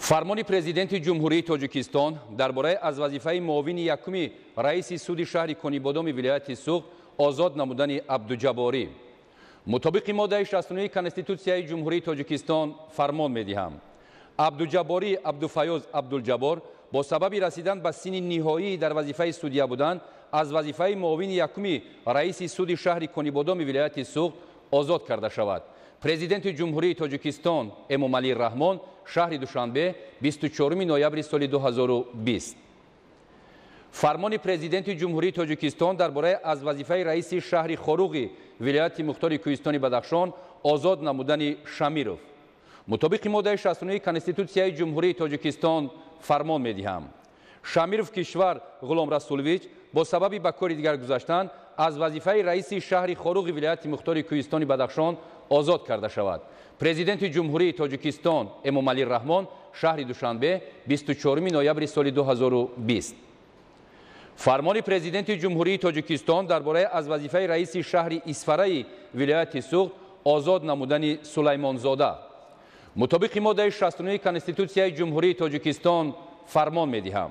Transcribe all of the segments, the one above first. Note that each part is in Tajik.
фармони президенти ҷумҳурии тоҷикистон дар бораи аз вазифаи муовини якуми раиси суди шаҳри конибодоми вилояти суғд озод намудани абдуҷаборӣ мутобиқи моддаи 69 конститутсияи ҷумҳурии тоҷикистон фармон медиҳам. абдуҷаборӣ абдуфаёз абдулҷабор бо сабаби расидан ба синни ниҳоии дар вазифаи судия будан аз вазифаи муовини якуми раиси суди шаҳри конибодоми вилояти суғд озод карда шавад. президенти ҷумҳурии тоҷикистон эмомалӣ раҳмон шаҳри душанбе 24 ноябри соли 2020. фармони президенти ҷумҳурии тоҷикистон дар бораи аз вазифаи раиси шаҳри хоруғи вилояти мухтори кӯҳистони бадахшон озод намудани шамиров мутобиқи моддаи 69 конститутсияи ҷумҳурии тоҷикистон фармон медиҳам. шамиров кишвар ғулом расулович бо сабаби ба кори дигар гузаштан аз вазифаи раиси шаҳри хоруғи вилояти мухтори кӯҳистони бадахшон озод карда шавад. президенти ҷумҳурии тоҷикистон эмомалӣ раҳмон шаҳри душанбе 24 ноябри соли 2020. фармони президенти ҷумҳурии тоҷикистон дар бораи аз вазифаи раиси шаҳри исфараи вилояти суғд озод намудани сулаймонзода мутобиқи моддаи 69 конститутсияи ҷумҳурии тоҷикистон фармон медиҳам.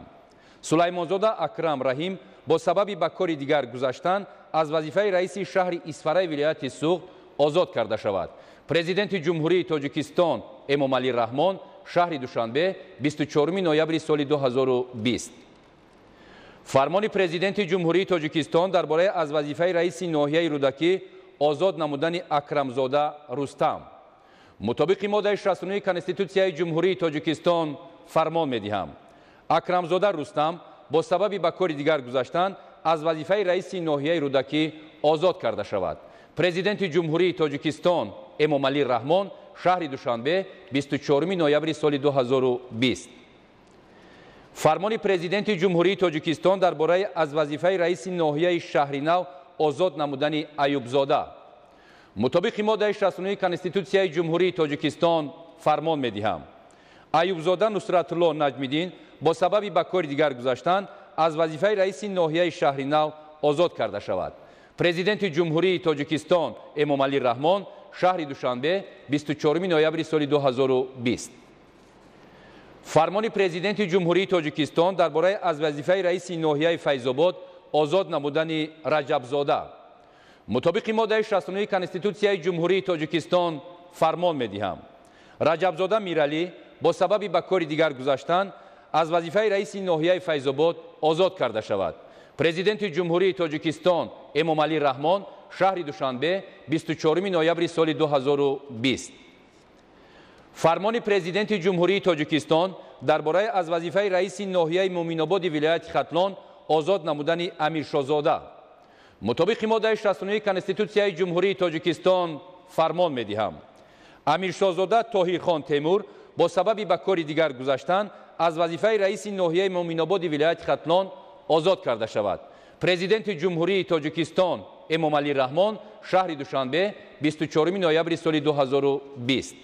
сулаймонзода акрам раҳим бо сабаби ба кори дигар гузаштан аз вазифаи раиси шаҳри исфараи вилояти суғд озод карда шавад. президенти ҷумҳурии тоҷикистон эмомалӣ раҳмон шаҳри душанбе 24 ноябри соли 2020. фармони президенти ҷумҳурии тоҷикистон дар бораи аз вазифаи раиси ноҳияи рӯдакӣ озод намудани акрамзода рустам мутобиқи моддаи 69 конститутсияи ҷумҳурии тоҷикистон фармон медиҳам. акрамзода рустам бо сабаби ба кори дигар гузаштан аз вазифаи раиси ноҳияи рӯдакӣ озод карда шавад. президенти ҷумҳурии тоҷикистон эмомалӣ раҳмон шаҳри душанбе 24 ноябри соли 2020. фармони президенти ҷумҳурии тоҷикистон дар бораи аз вазифаи раиси ноҳияи шаҳри нав озод намудани аюбзода мутобиқи моддаи 69 конститутсияи ҷумҳурии тоҷикистон фармон медиҳам. аюбзода нусратулло наҷмиддин бо сабаби ба кори дигар гузаштан аз вазифаи раиси ноҳияи шаҳри нав озод карда шавад. президенти ҷумҳурии тоҷикистон эмомалӣ раҳмон шаҳри душанбе 24 ноябри соли 2020. фармони президенти ҷумҳурии тоҷикистон дар бораи аз вазифаи раиси ноҳияи файзобод озод намудани раҷабзода мутобиқи моддаи 69 конститутсияи ҷумҳурии тоҷикистон фармон медиҳам. раҷабзода миралӣ бо сабаби ба кори дигар гузаштан аз вазифаи раиси ноҳияи файзобод озод карда шавад. президенти ҷумҳурии тоҷикистон эмомалӣ раҳмон шаҳри душанбе 24 ноябри соли 2020. фармони президенти ҷумҳурии тоҷикистон дар бораи аз вазифаи раиси ноҳияи муъминободи вилояти хатлон озод намудани амиршозода мутобиқи моддаи 69 конститутсияи ҷумҳурии тоҷикистон фармон медиҳам. амиршозода тоҳирхон темур бо сабаби ба кори дигар гузаштан аз вазифаи раиси ноҳияи муъминободи вилояти хатлон озод карда шавад. президенти ҷумҳурии тоҷикистон эмомалӣ раҳмон шаҳри душанбе 24 ноябри соли 2020.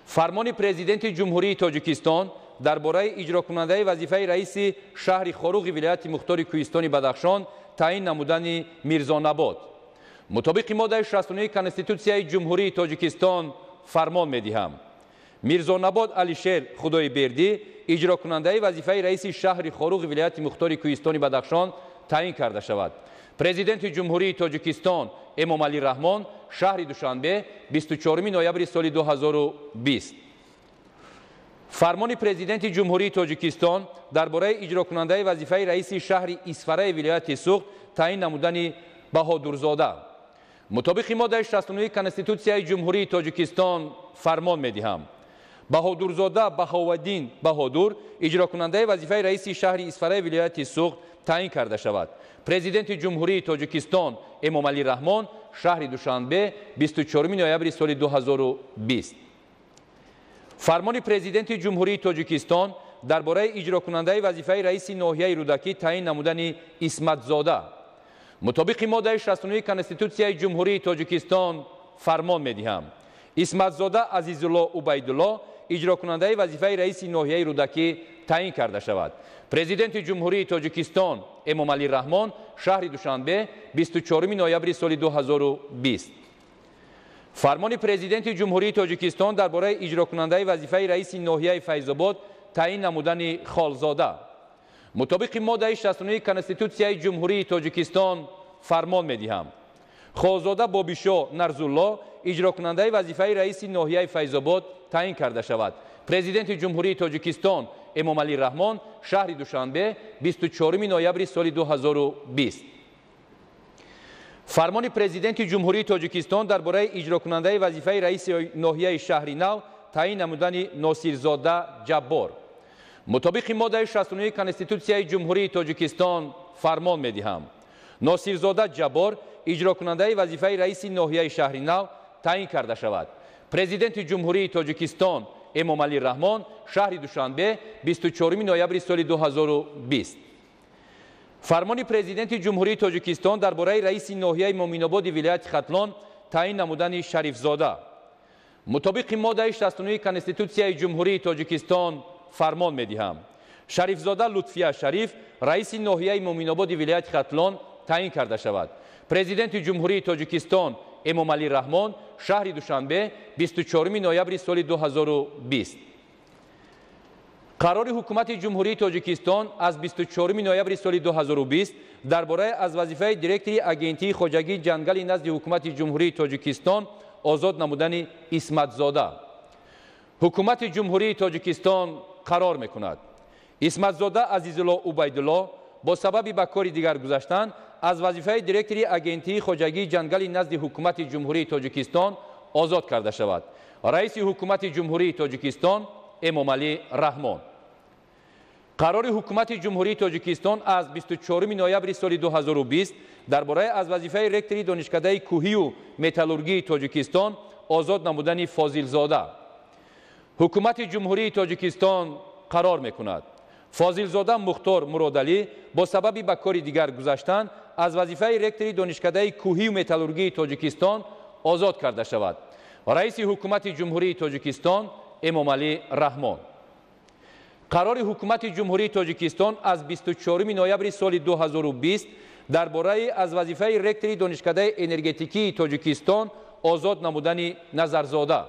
фармони президенти ҷумҳурии тоҷикистон дар бораи иҷрокунандаи вазифаи раиси шаҳри хоруғи вилояти мухтори кӯҳистони бадахшон таъин намудани мирзонабод мутобиқи моддаи 69 конститутсияи ҷумҳурии тоҷикистон фармон медиҳам. мирзонабод алишер худоибердӣ иҷрокунандаи вазифаи раиси шаҳри хоруғи вилояти мухтори кӯҳистони бадахшон таъин карда шавад. президенти ҷумҳурии тоҷикистон эмомалӣ раҳмон шаҳри душанбе 24 ноябри соли 2020. фармони президенти ҷумҳурии тоҷикистон дар бораи иҷрокунандаи вазифаи раиси шаҳри исфараи вилояти суғд таъин намудани баҳодурзода мутобиқи моддаи 69 конститутсияи ҷумҳурии тоҷикистон фармон медиҳам. баҳодурзода баҳоваддин баҳодур иҷрокунандаи вазифаи раиси шаҳри исфараи вилояти суғд таъин карда шавад. президенти ҷумҳурии тоҷикистон эмомалӣ раҳмон шаҳри душанбе 24 ноябри соли 2020. фармони президенти ҷумҳурии тоҷикистон дар бораи иҷрокунандаи вазифаи раиси ноҳияи рӯдакӣ таъин намудани исматзода мутобиқи моддаи 69 конститутсияи ҷумҳурии тоҷикистон фармон медиҳам. исматзода азизулло убайдулло иҷрокунандаи вазифаи раиси ноҳияи рӯдакӣ таъин карда шавад. президенти ҷумҳурии тоҷикистон эмомалӣ раҳмон шаҳри душанбе 24 ноябри соли 2020. فرمان پرزیدنت جمهوری تاجیکستان درباره اجراکننده وظیفه رئیس ناحیه فیض‌آباد تعیین نمودن خالزاده. مطابق ماده 69 کنستیتوسیای جمهوری تاجیکستان فرمان می‌دهم خالزاده بابیشاه نرزالله اجراکننده وظیفه رئیس ناحیه فیض‌آباد تعیین کرده شود. پرزیدنت جمهوری تاجیکستان امامعلی رحمان شهر دوشنبه 24 نوامبر سال 2020. فرمان پرزیدنت جمهوری تاجیکستان درباره اجرا کننده وظیفه رئیس ناحیه شهری نو تعیین نمودن ناصرزاده جبار. مطابق ماده 69 کنستیتوسیای جمهوری تاجیکستان فرمان می‌دهم ناصرزاده جبار اجرا کننده وظیفه رئیس ناحیه شهری نو تعیین کرده شود. پرزیدنت جمهوری تاجیکستان امامعلی رحمان شهر دوشنبه 24 نوامبر سال 2020. فرمان پرزیدنت جمهوری تاجیکستان درباره رئیس ناحیه مومن‌آباد ولایت ختلان تعیین نمودن شریفزاده. مطابق ماده 69 کنستیتوسیای جمهوری تاجیکستان فرمان می‌دهم شریفزاده لطفیه شریف رئیس ناحیه مومن‌آباد ولایت ختلان تعیین کرده شود. پرزیدنت جمهوری تاجیکستان امامعلی رحمان شهر دوشنبه 24 نوامبر سال 2020. قرار حکومت جمهوری تاجیکستان از 24 نوامبر سال 2020 درباره از وظیفه دیرکتوری اگنتی خواجگی جنگل نزد حکومت جمهوری تاجیکستان آزاد نمودن اسمت‌زاده. حکومت جمهوری تاجیکستان قرار می‌کند اسمت‌زاده عزیزالله عبیدالله با سبب به کار دیگر گذاشتن از وظیفه دیرکتوری اگنتی خواجگی جنگل نزد حکومت جمهوری تاجیکستان آزاد کرده شود. رئیس حکومت جمهوری تاجیکستان امامعلی رحمان. قرار حکومت جمهوری تاجیکستان از 24 نوامبر سال 2020 درباره از وظیفه رکتوری دانشکده کوهی و متالورژی تاجیکستان آزاد نمودن فاضلزاده. حکومت جمهوری تاجیکستان قرار می‌کند فاضلزاده مختار مرادعلی با سبب به کار دیگر گذاشتن از وظیفه رکتوری دانشکده کوهی و متالورژی تاجیکستان آزاد کرده شود. رئیس حکومت جمهوری تاجیکستان امامعلی رحمان. قرار حکومت جمهوری تاجیکستان از 24 نوامبر سال 2020 درباره از وظیفه رکتوری دانشکده انرژتیکی تاجیکستان آزاد نمودن نظرزاده.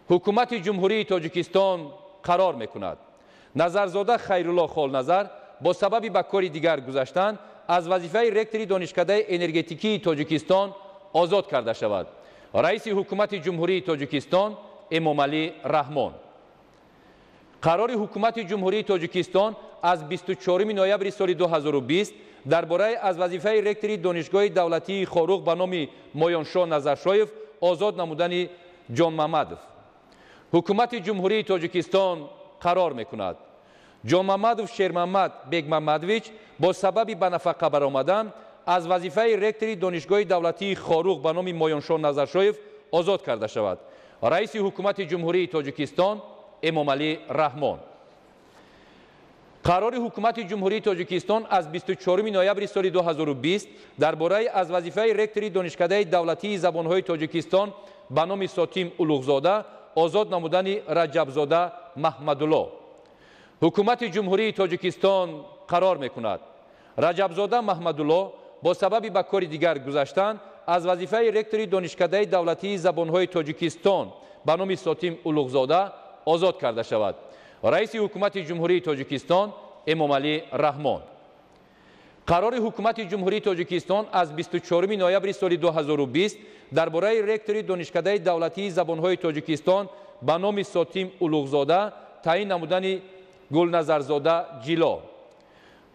حکومت جمهوری تاجیکستان قرار می‌کند نظرزاده خیرالله خالنظر با سبب به کار دیگر گذاشتن از وظیفه رکتوری دانشکده انرژتیکی تاجیکستان آزاد کرده شود. رئیس حکومت جمهوری تاجیکستان امامعلی رحمان. قرار حکومت جمهوری تاجیکستان از 24 نوامبر سال 2020 درباره از وظیفه رکتوری دانشگاه دولتی خاروق به نام مایانشاه نظرشایف آزاد نمودن جان محمدov. حکومت جمهوری تاجیکستان قرار می‌کند جان محمدov شیرمحمد بیگمحمدویچ با سبب به نفقه برآمدن از وظیفه رکتوری دانشگاه دولتی خاروق به نام مایانشاه نظرشایف آزاد کرده شود. رئیس حکومت جمهوری تاجیکستان امامعلی رحمان. قرار حکومت جمهوری تاجیکستان از 24 نوامبر سال 2020 درباره از وظیفه رکتوری دانشکده دولتی زبان‌های تاجیکستان به نام ساتیم اولوغزاده آزاد نمودن رجبزاده محمدالله. حکومت جمهوری تاجیکستان قرار می‌کند رجبزاده محمدالله با سبب به کار دیگر گذاشتن از وظیفه رکتوری دانشکده دولتی زبان‌های تاجیکستان به نام ساتیم اولوغزاده آزاد کرده شود. رئیس حکومت جمهوری تاجیکستان امامعلی رحمان. قرار حکومت جمهوری تاجیکستان از 24 نوامبر سال 2020 درباره رکتوری دانشکده دولتی زبان‌های تاجیکستان به نام ساتیم اولوغزاده تعیین نمودن گلنظرزاده جیلا.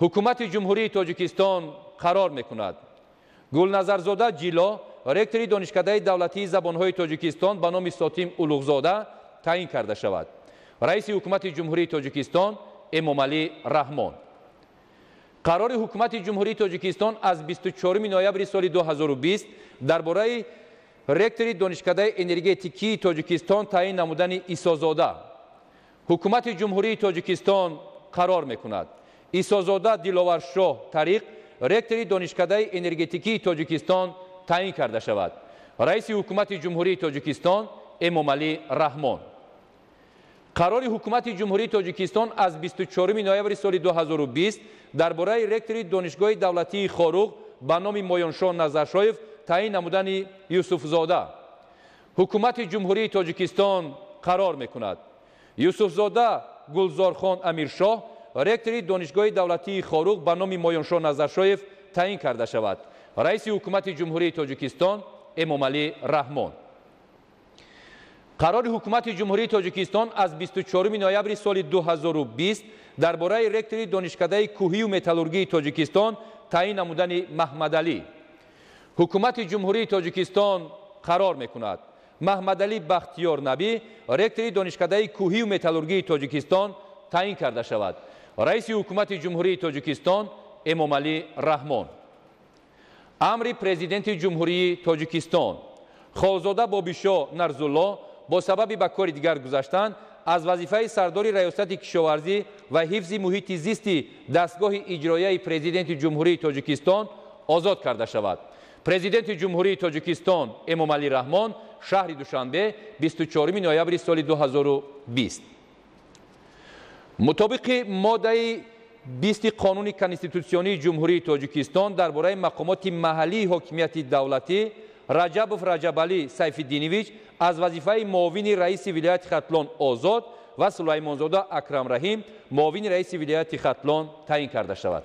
حکومت جمهوری تاجیکستان قرار می‌کند گلنظرزاده جیلا رکتوری دانشکده دولتی زبان‌های تاجیکستان به نام ساتیم اولوغزاده تعیین کرده شود. رئیس حکومت جمهوری تاجیکستان امامعلی رحمان. قرار حکومت جمهوری تاجیکستان از 24 نوامبر سال 2020 درباره رکتوری دانشکده انرژتیکی تاجیکستان تعیین نمودن عیسی‌زاده. حکومت جمهوری تاجیکستان قرار می‌کند عیسی‌زاده دلاورشاه طریق رکتوری دانشکده انرژتیکی تاجیکستان تعیین کرده شود. رئیس حکومت جمهوری تاجیکستان امامعلی رحمان. قرار حکومت جمهوری تاجیکستان از 24 نوامبر سال 2020 درباره رکتوری دانشگاه دولتی خاروق به نام مایانشاه نظرشایف تعیین نمودن یوسفزاده. حکومت جمهوری تاجیکستان قرار میکند یوسفزاده گلزارخان امیرشاه رکتور دانشگاه دولتی خاروق به نام مایانشاه نظرشایف تعیین کرده شود. رئیس حکومت جمهوری تاجیکستان امامعلی رحمان. قرار حکومت جمهوری تاجیکستان از 24 نوامبر سال 2020 درباره رکتور دانشکده کوهی و متالورژی تاجیکستان تعیین نمودن محمد علی. حکومت جمهوری تاجیکستان قرار میکند محمد علی بختیار نبی رکتور دانشکده کوهی و متالورژی تاجیکستان تعیین کرده شود. رئیس حکومت جمهوری تاجیکستان امامعلی رحمان. امر پرزیدنت جمهوری تاجیکستان خواهرزاده بابیشاه نرزالله با سبب به کار دیگر گذاشتن از وظیفه سرداری ریاست کشاورزی و حفظ محیط زیستی دستگاه اجرایی پرزیدنت جمهوری تاجیکستان آزاد کرده شود. پرزیدنت جمهوری تاجیکستان امامعلی رحمان شهر دوشنبه 24 نوامبر سال 2020. مطابق ماده 20 قانون کنستیتوسیونی جمهوری تاجیکستان درباره مقامات محلی حاکمیت دولتی رجبوف رجبعلی سیفالدینویچ از وظیفه معاون رئیس ولایت ختلان آزاد و سلیمانزاده اکرم رحیم معاون رئیس ولایت ختلان تعیین کرده شود.